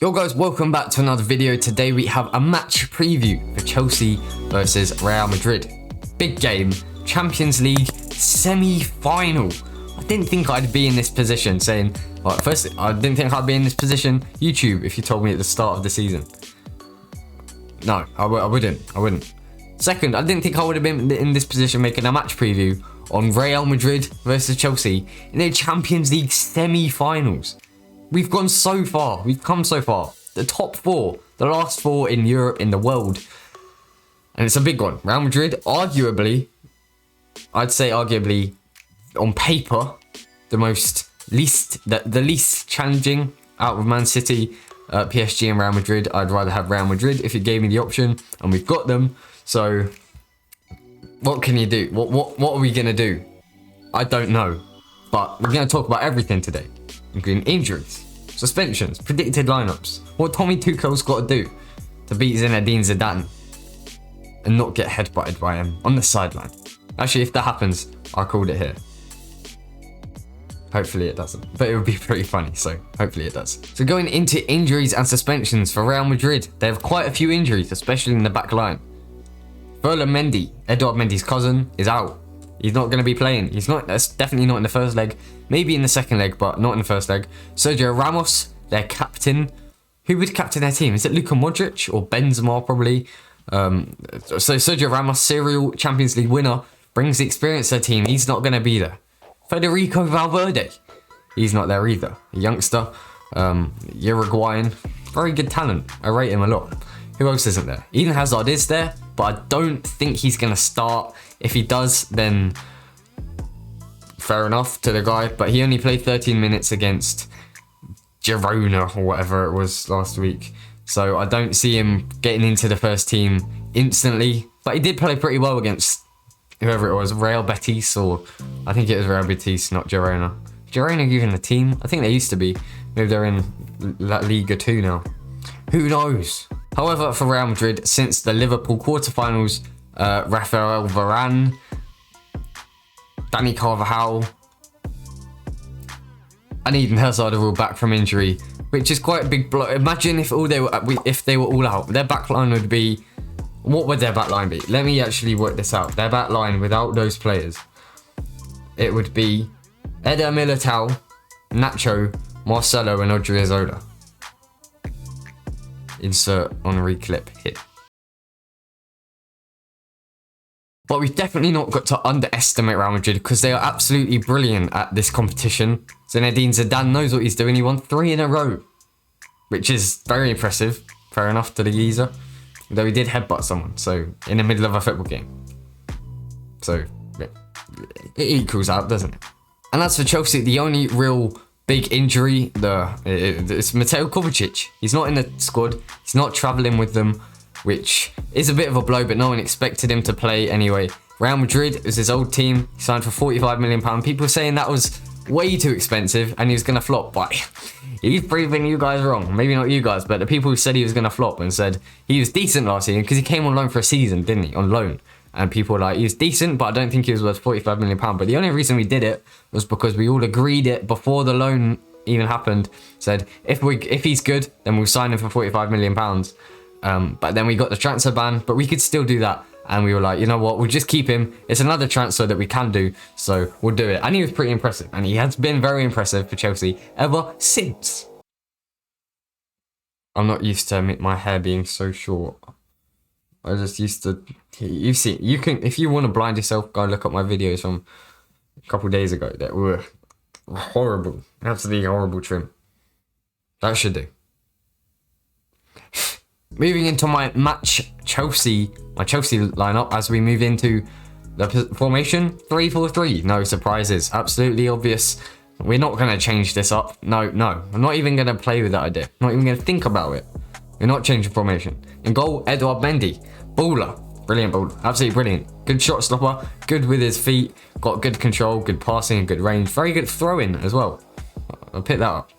Yo guys, welcome back to another video. Today we have a match preview for Chelsea versus Real Madrid. Big game, Champions League semi-final. I didn't think I'd be in this position saying, well, first, I didn't think I'd be in this position, YouTube, if you told me at the start of the season. No, I wouldn't. Second, I didn't think I would have been in this position making a match preview on Real Madrid versus Chelsea in the Champions League semi-finals. We've gone so far. We've come so far. The top four, the last four in Europe, in the world. And it's a big one. Real Madrid, arguably, I'd say arguably, on paper, the least challenging out of Man City, PSG and Real Madrid. I'd rather have Real Madrid if it gave me the option, and we've got them. So, what can you do? What are we going to do? I don't know. But we're going to talk about everything today, including injuries, suspensions, predicted lineups, what Tommy Tuchel's got to do to beat Zinedine Zidane and not get headbutted by him on the sideline. Actually, if that happens, I called it here. Hopefully it doesn't, but it would be pretty funny, so hopefully it does. So going into injuries and suspensions for Real Madrid, they have quite a few injuries, especially in the back line. Mendy, Edouard Mendy's cousin, is out. He's not going to be playing. That's definitely not in the first leg. Maybe in the second leg, but not in the first leg. Sergio Ramos, their captain. Who would captain their team? Is it Luka Modric or Benzema probably? So Sergio Ramos, serial Champions League winner, brings the experience to their team. He's not going to be there. Federico Valverde, he's not there either. A youngster, Uruguayan, very good talent. I rate him a lot. Who else isn't there? Eden Hazard is there, but I don't think he's going to start. If he does, then fair enough to the guy. But he only played 13 minutes against Girona or whatever it was last week. So I don't see him getting into the first team instantly. But he did play pretty well against whoever it was, Real Betis, or I think it was Real Betis, not Girona. Girona even a team? I think they used to be. Maybe they're in La Liga 2 now. Who knows? However, for Real Madrid, since the Liverpool quarterfinals, Rafael Varane, Dani Carvajal, and Eden Hazard are all back from injury, which is quite a big blow. Imagine if they were all out. Their backline would be... What would their backline be? Let me actually work this out. Their backline without those players, it would be Eder Militao, Nacho, Marcelo, and Odriozola. Insert Henri clip here. But we've definitely not got to underestimate Real Madrid because they are absolutely brilliant at this competition. Zinedine Zidane knows what he's doing. He won 3 in a row, which is very impressive. Fair enough to the geezer. Though he did headbutt someone, so in the middle of a football game. So it equals out, doesn't it? And as for Chelsea, the only real big injury, it's Mateo Kovacic. He's not in the squad. He's not travelling with them, which is a bit of a blow, but no one expected him to play anyway. Real Madrid is his old team. He signed for £45 million. People were saying that was way too expensive and he was going to flop, but he's proving you guys wrong. Maybe not you guys, but the people who said he was going to flop and said he was decent last season because he came on loan for a season, didn't he? On loan. And people were like, he was decent, but I don't think he was worth £45 million. But the only reason we did it was because we all agreed it before the loan even happened. Said, if he's good, then we'll sign him for £45 million. But then we got the transfer ban, but we could still do that. And we were like, you know what, we'll just keep him. It's another transfer that we can do, so we'll do it. And he was pretty impressive. And he has been very impressive for Chelsea ever since. I'm not used to my hair being so short. I just used to... You can, if you want to blind yourself, go and look up my videos from a couple of days ago that were horrible. Absolutely horrible trim. That should do. Moving into my Chelsea lineup as we move into the formation 3-4-3. No surprises, absolutely obvious. We're not going to change this up. No, I'm not even going to play with that idea. Not even going to think about it. We're not changing formation. In goal, Edouard Mendy, baller, brilliant baller, absolutely brilliant. Good shot stopper, good with his feet, got good control, good passing, and good range. Very good throwing as well. I'll pick that up.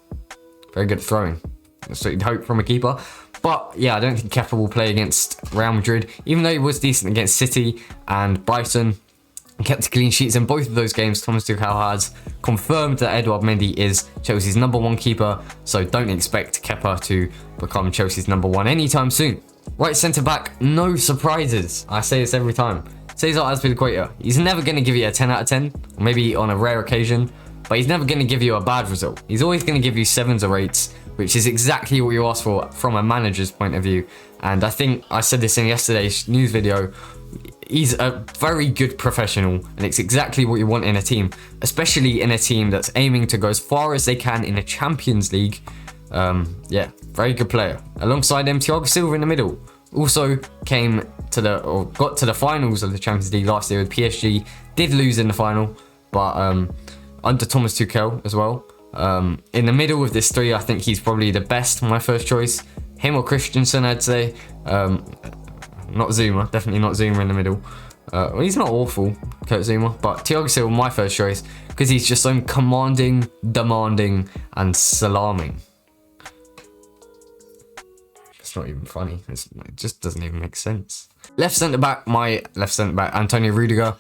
Very good throwing. That's what you'd hope from a keeper. But yeah, I don't think Kepa will play against Real Madrid, even though he was decent against City and Brighton. kept clean sheets in both of those games. Thomas Tuchel has confirmed that Edouard Mendy is Chelsea's #1 keeper, so don't expect Kepa to become Chelsea's #1 anytime soon. Right centre back, no surprises. I say this every time. Cesar Azpilicueta. He's never going to give you a 10 out of 10, maybe on a rare occasion, but he's never going to give you a bad result. He's always going to give you 7s or 8s, which is exactly what you ask for from a manager's point of view. And I think I said this in yesterday's news video. He's a very good professional, and it's exactly what you want in a team, especially in a team that's aiming to go as far as they can in the Champions League. Yeah, very good player. Alongside him, Thiago Silva in the middle. Also got to the finals of the Champions League last year with PSG. Did lose in the final, but under Thomas Tuchel as well. In the middle of this three, I think he's probably the best, my first choice. Him or Christensen, I'd say. Not Zuma, definitely not Zuma in the middle. Well, he's not awful, Kurt Zuma, but Thiago Silva, my first choice, because he's just so commanding, demanding, and salaaming. It's not even funny. It just doesn't even make sense. Left centre back, my left centre back, Antonio Rudiger.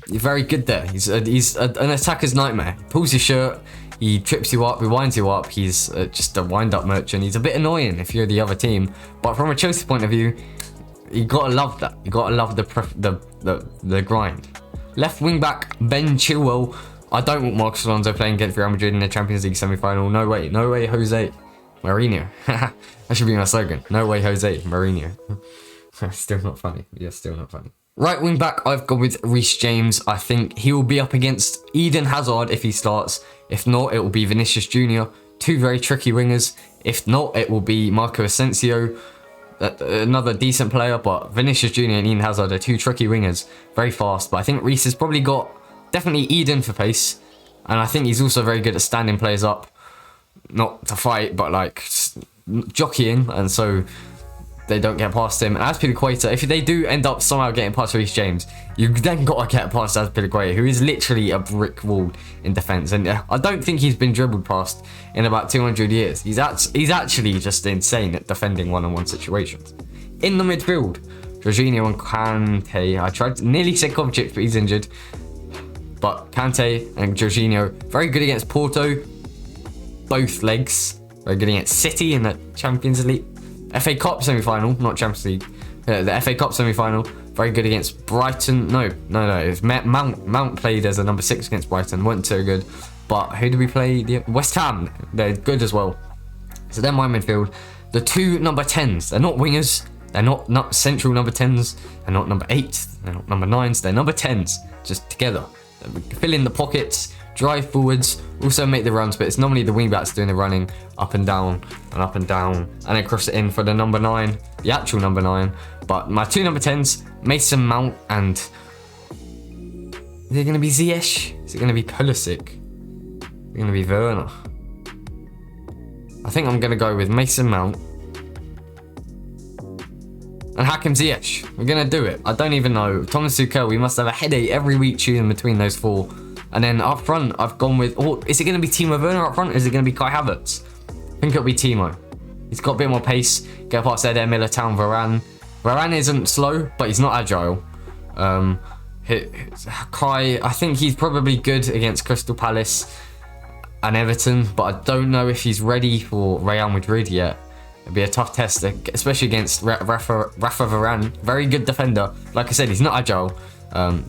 He's very good there. He's an attacker's nightmare. Pulls your shirt, he trips you up, he winds you up. He's just a wind-up merchant. He's a bit annoying if you're the other team, but from a Chelsea point of view, you gotta love that. You gotta love the grind. Left wing back, Ben Chilwell. I don't want Marcos Alonso playing against Real Madrid in the Champions League semi-final. No way, Jose Mourinho. That should be my slogan. No way, Jose Mourinho. Still not funny. Yeah, still not funny. Right wing back, I've gone with Reece James. I think he will be up against Eden Hazard if he starts. If not, it will be Vinicius Jr. Two very tricky wingers. If not, it will be Marco Asensio. Another decent player, but Vinicius Jr. and Eden Hazard are two tricky wingers. Very fast, but I think Reece has probably got definitely Eden for pace. And I think he's also very good at standing players up. Not to fight, but like jockeying, and so they don't get past him. And Azpilicueta, if they do end up somehow getting past Reece James, you've then got to get past Azpilicueta, who is literally a brick wall in defence. And I don't think he's been dribbled past in about 200 years. He's actually just insane at defending one-on-one situations. In the midfield, Jorginho and Kante. I tried to nearly say Kovacic, but he's injured. But Kante and Jorginho, very good against Porto. Both legs. Very good against City in the Champions League. FA Cup semi-final, not Champions League. The FA Cup semi-final. Very good against Brighton. No. It was Mount played as a number 6 against Brighton. Wasn't so good. But who did we play? West Ham. They're good as well. So they're my midfield. The two number 10s. They're not wingers. They're not central number 10s. They're not number 8s. They're not number 9s. They're number 10s. Just together. Fill in the pockets. Drive forwards, also make the runs, but it's normally the wingbacks doing the running up and down, and then cross it in for the number 9, the actual number 9. But my two number 10s, Mason Mount and... Is it going to be Ziyech? Is it going to be Pulisic? Is it going to be Werner? I think I'm going to go with Mason Mount and Hakim Ziyech. We're going to do it. I don't even know. Thomas Tuchel, we must have a headache every week choosing between those four. And then up front, I've gone with... Oh, is it going to be Timo Werner up front? Or is it going to be Kai Havertz? I think it'll be Timo. He's got a bit more pace. Get past Eder Militao, Varane. Varane isn't slow, but he's not agile. Kai, I think he's probably good against Crystal Palace and Everton, but I don't know if he's ready for Real Madrid yet. It'll be a tough test, especially against Rafa Varane. Very good defender. Like I said, he's not agile.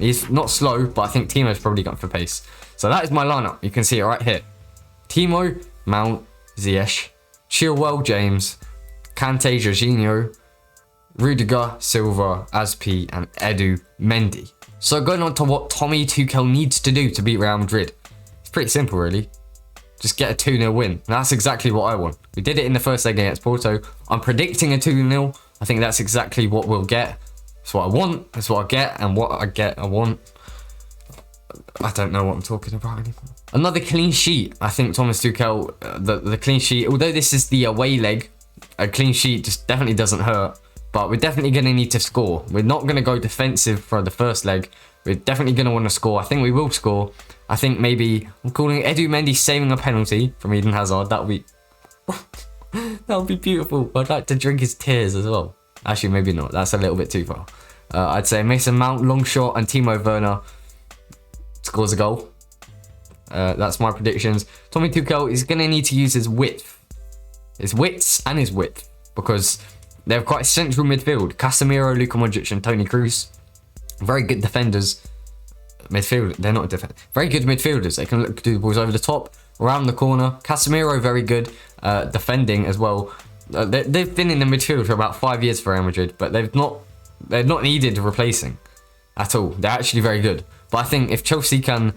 He's not slow, but I think Timo's probably gone for pace. So that is my lineup. You can see it right here. Timo, Mount, Ziyech, Chilwell, James, Kante, Jorginho, Rudiger, Silva, Azpi, and Edu, Mendy. So going on to what Tommy Tuchel needs to do to beat Real Madrid. It's pretty simple, really. Just get a 2-0 win. And that's exactly what I want. We did it in the first leg against Porto. I'm predicting a 2-0. I think that's exactly what we'll get. That's what I want, that's what I get, and what I get, I want. I don't know what I'm talking about anymore. Another clean sheet. I think Thomas Tuchel, the clean sheet, although this is the away leg, a clean sheet just definitely doesn't hurt. But we're definitely going to need to score. We're not going to go defensive for the first leg. We're definitely going to want to score. I think we will score. I think maybe, I'm calling Edu Mendy saving a penalty from Eden Hazard. That would be beautiful. I'd like to drink his tears as well. Actually, maybe not. That's a little bit too far. I'd say Mason Mount, long shot, and Timo Werner. scores a goal. That's my predictions. Tommy Tuchel is going to need to use his width. His wits and his width. Because they have quite a central midfield. Casemiro, Luka Modric and Toni Kroos. Very good defenders. Midfield, they're not defenders. Very good midfielders. They can do the balls over the top, around the corner. Casemiro, very good defending as well. They've been in the midfield for about 5 years for Real Madrid, but they're not needed replacing at all. They're actually very good. But I think if Chelsea can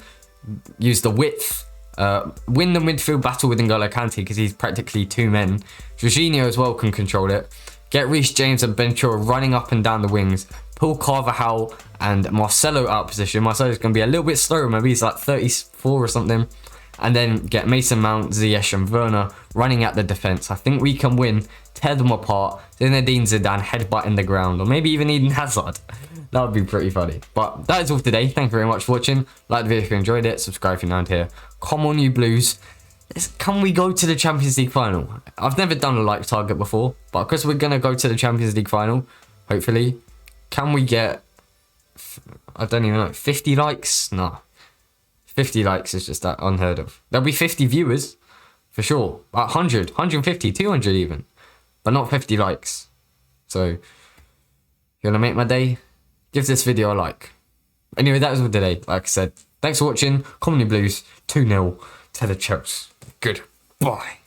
use the width, win the midfield battle with N'Golo Kante because he's practically two men. Jorginho as well can control it. Get Reece James and Ben Chilwell running up and down the wings. Pull Carvajal and Marcelo out of position. Marcelo's going to be a little bit slower. Maybe he's like 34 or something. And then get Mason Mount, Ziyech and Werner running at the defence. I think we can win, tear them apart. Zinedine Zidane headbutt in the ground. Or maybe even Eden Hazard. That would be pretty funny. But that is all for today. Thank you very much for watching. Like the video if you enjoyed it. Subscribe if you're new here. Come on, you Blues. Can we go to the Champions League final? I've never done a like target before. But because we're going to go to the Champions League final, hopefully, can we get, I don't even know, 50 likes? No. 50 likes is just that unheard of. There'll be 50 viewers, for sure. 100, 150, 200 even. But not 50 likes. So, if you want to make my day, give this video a like. Anyway, that was all today. Like I said, thanks for watching. Comedy Blues 2-0 to the Chelsea. Goodbye.